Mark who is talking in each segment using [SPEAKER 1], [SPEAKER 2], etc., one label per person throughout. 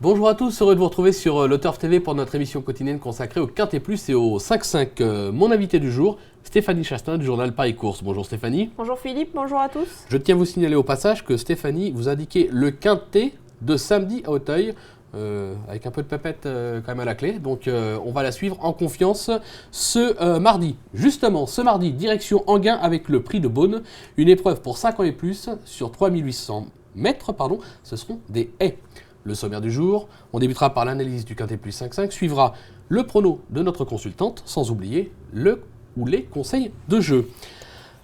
[SPEAKER 1] Bonjour à tous, heureux de vous retrouver sur le Turf TV pour notre émission quotidienne consacrée au Quintet Plus et au 5-5. Mon invité du jour, Stéphanie Chastain du journal Paris Course. Bonjour Stéphanie.
[SPEAKER 2] Bonjour Philippe, bonjour à tous.
[SPEAKER 1] Je tiens à vous signaler au passage que Stéphanie vous indiquait le Quintet de samedi à Auteuil, avec un peu de pépette quand même à la clé. Donc on va la suivre en confiance ce mardi. Justement, ce mardi, direction Enghien avec le prix de Beaune. Une épreuve pour 5 ans et plus sur 3800 mètres. Ce seront des haies. Le sommaire du jour, on débutera par l'analyse du Quintet Plus 5-5, suivra le prono de notre consultante, sans oublier le ou les conseils de jeu.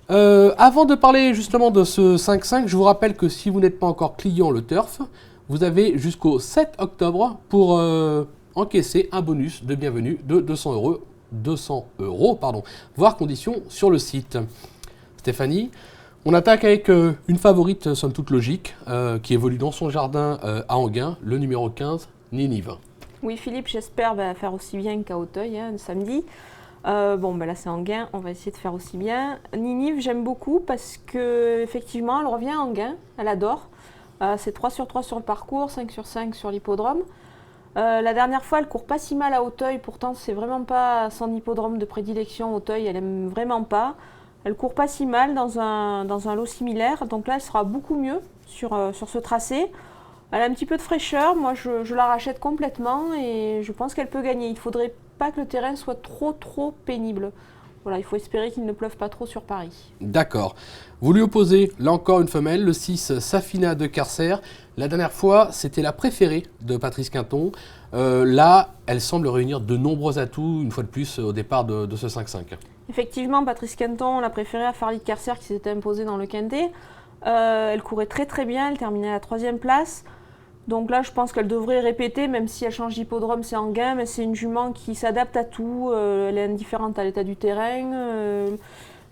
[SPEAKER 1] Avant de parler justement de ce 5-5, je vous rappelle que si vous n'êtes pas encore client le Turf, vous avez jusqu'au 7 octobre pour encaisser un bonus de bienvenue de 200 euros, voire conditions sur le site. Stéphanie, on attaque avec une favorite, somme toute logique, qui évolue dans son jardin à Enghien, le numéro 15, Ninive.
[SPEAKER 2] Oui Philippe, j'espère faire aussi bien qu'à Auteuil, samedi. Là c'est Enghien, on va essayer de faire aussi bien. Ninive, j'aime beaucoup parce qu'effectivement, elle revient à Enghien, elle adore. C'est 3 sur 3 sur le parcours, 5 sur 5 sur l'hippodrome. La dernière fois, elle court pas si mal à Auteuil, pourtant c'est vraiment pas son hippodrome de prédilection. Auteuil, elle aime vraiment pas. Elle court pas si mal dans un lot similaire, donc là elle sera beaucoup mieux sur ce tracé. Elle a un petit peu de fraîcheur, moi je la rachète complètement et je pense qu'elle peut gagner. Il ne faudrait pas que le terrain soit trop pénible. Voilà, il faut espérer qu'il ne pleuve pas trop sur Paris.
[SPEAKER 1] D'accord. Vous lui opposez là encore une femelle, le 6 Safina de Carcer. La dernière fois, c'était la préférée de Patrice Quinton. Là, elle semble réunir de nombreux atouts, une fois de plus, au départ de ce 5-5.
[SPEAKER 2] Effectivement, Patrice Quinton l'a préférée à Farley de Carcer qui s'était imposée dans le Quintet. Elle courait très bien, elle terminait à la 3e place. Donc là, je pense qu'elle devrait répéter, même si elle change d'hippodrome, c'est Enghien, mais c'est une jument qui s'adapte à tout. Elle est indifférente à l'état du terrain.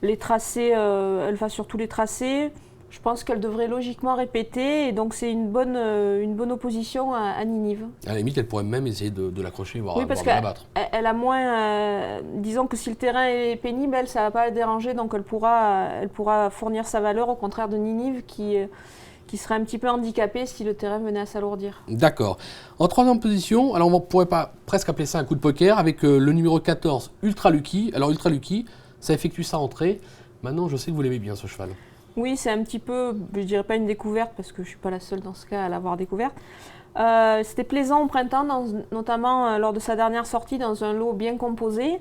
[SPEAKER 2] Les tracés, elle va sur tous les tracés. Je pense qu'elle devrait logiquement répéter, et donc c'est une bonne opposition à Ninive.
[SPEAKER 1] À la limite, elle pourrait même essayer de l'accrocher, voire
[SPEAKER 2] Oui, parce
[SPEAKER 1] de la battre.
[SPEAKER 2] qu'elle a moins... disons que si le terrain est pénible, elle, ça ne va pas la déranger, donc elle pourra fournir sa valeur, au contraire de Ninive, qui serait un petit peu handicapée si le terrain venait à s'alourdir.
[SPEAKER 1] D'accord. En 3e position, alors on ne pourrait pas presque appeler ça un coup de poker, avec le numéro 14, Ultra Lucky. Alors Ultra Lucky, ça effectue sa rentrée. Maintenant, je sais que vous l'aimez bien, ce cheval.
[SPEAKER 2] Oui, c'est un petit peu, je dirais pas une découverte, parce que je ne suis pas la seule dans ce cas à l'avoir découverte. C'était plaisant au printemps, notamment lors de sa dernière sortie, dans un lot bien composé.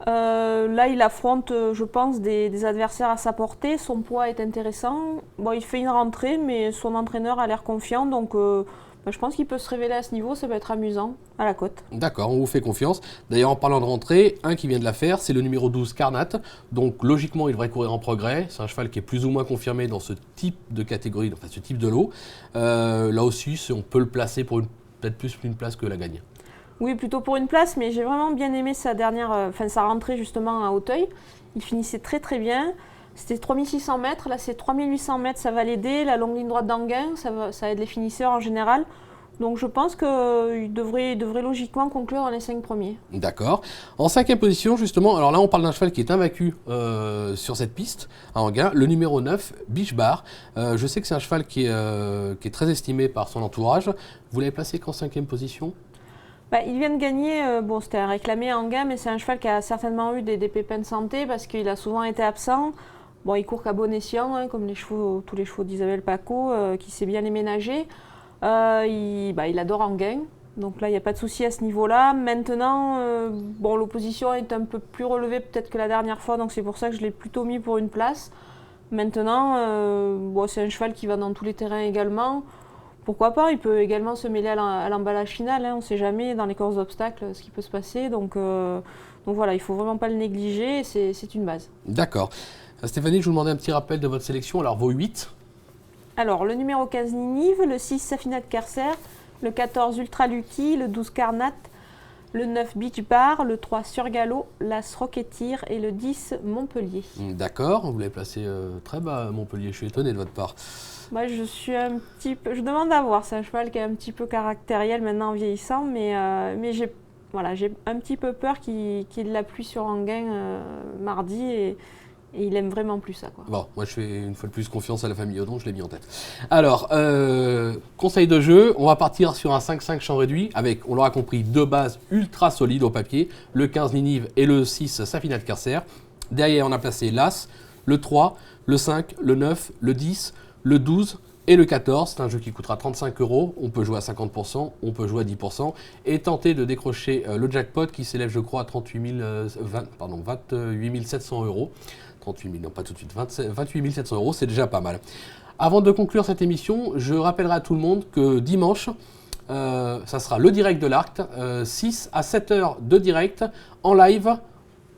[SPEAKER 2] Là, il affronte, je pense, des adversaires à sa portée. Son poids est intéressant. Bon, il fait une rentrée, mais son entraîneur a l'air confiant. Donc, je pense qu'il peut se révéler à ce niveau. Ça peut être amusant à la cote.
[SPEAKER 1] D'accord, on vous fait confiance. D'ailleurs, en parlant de rentrée, un qui vient de la faire, c'est le numéro 12, Carnat. Donc, logiquement, il devrait courir en progrès. C'est un cheval qui est plus ou moins confirmé dans ce type de catégorie, enfin, ce type de lot. Là aussi, on peut le placer pour peut-être plus une place que la gagne.
[SPEAKER 2] Oui, plutôt pour une place, mais j'ai vraiment bien aimé sa rentrée justement à Auteuil. Il finissait très bien. C'était 3600 mètres, là c'est 3800 mètres, ça va l'aider. La longue ligne droite d'Enghien, ça aide les finisseurs en général. Donc je pense qu'il devrait logiquement conclure dans les 5 premiers.
[SPEAKER 1] D'accord. En 5e position, justement, alors là on parle d'un cheval qui est invaincu sur cette piste à Enghien, le numéro 9, Beach Bar. Je sais que c'est un cheval qui est très estimé par son entourage. Vous l'avez placé qu'en 5e position ?
[SPEAKER 2] Il vient de gagner, c'était réclamé à Enghien, mais c'est un cheval qui a certainement eu des pépins de santé parce qu'il a souvent été absent. Bon, il court qu'à bon escient, comme tous les chevaux d'Isabelle Paco, qui sait bien les ménager. Il adore Enghien, donc là, il n'y a pas de souci à ce niveau-là. Maintenant, l'opposition est un peu plus relevée peut-être que la dernière fois, donc c'est pour ça que je l'ai plutôt mis pour une place. Maintenant, c'est un cheval qui va dans tous les terrains également. Pourquoi pas, il peut également se mêler à l'emballage final, on ne sait jamais dans les courses d'obstacles ce qui peut se passer. Donc voilà, il ne faut vraiment pas le négliger, c'est une base.
[SPEAKER 1] D'accord. Stéphanie, je vous demandais un petit rappel de votre sélection, alors vos 8.
[SPEAKER 2] Alors le numéro 15 Ninive, le 6 Safina de Carcer, le 14 Ultra Lucky, le 12 Carnat, le 9 Beach Bar, le 3 Surgalo, l'As Rocketeer et le 10 Montpellier.
[SPEAKER 1] D'accord, vous l'avez placé très bas Montpellier, je suis étonné de votre part.
[SPEAKER 2] Moi, je demande à voir, c'est un cheval qui est un petit peu caractériel maintenant en vieillissant, mais j'ai un petit peu peur qu'il appuie sur Enghien mardi et Et il aime vraiment plus ça, quoi.
[SPEAKER 1] Bon, moi je fais une fois de plus confiance à la famille Odon, je l'ai mis en tête. Alors, conseil de jeu, on va partir sur un 5-5 champ réduit avec, on l'aura compris, 2 bases ultra solides au papier, le 15 Ninive et le 6 Safina de Carcer. Derrière, on a placé l'As, le 3, le 5, le 9, le 10, le 12 et le 14. C'est un jeu qui coûtera 35 €. On peut jouer à 50%, on peut jouer à 10% et tenter de décrocher le jackpot qui s'élève, je crois, à 28 700 €. 38 000, non pas tout de suite, 28 700 €, c'est déjà pas mal. Avant de conclure cette émission, je rappellerai à tout le monde que dimanche, ça sera le direct de l'Arc, 6 à 7 heures de direct en live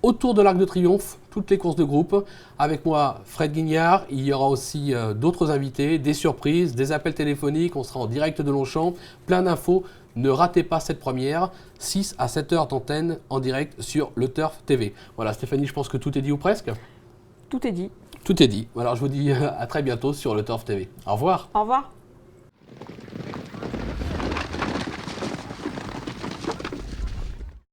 [SPEAKER 1] autour de l'Arc de Triomphe, toutes les courses de groupe. Avec moi, Fred Guignard, il y aura aussi d'autres invités, des surprises, des appels téléphoniques, on sera en direct de Longchamp, plein d'infos. Ne ratez pas cette première, 6 à 7 heures d'antenne en direct sur le Turf TV. Voilà Stéphanie, je pense que tout est dit ou presque.
[SPEAKER 2] Tout est dit.
[SPEAKER 1] Tout est dit. Alors je vous dis à très bientôt sur le Turf TV. Au revoir.
[SPEAKER 2] Au revoir.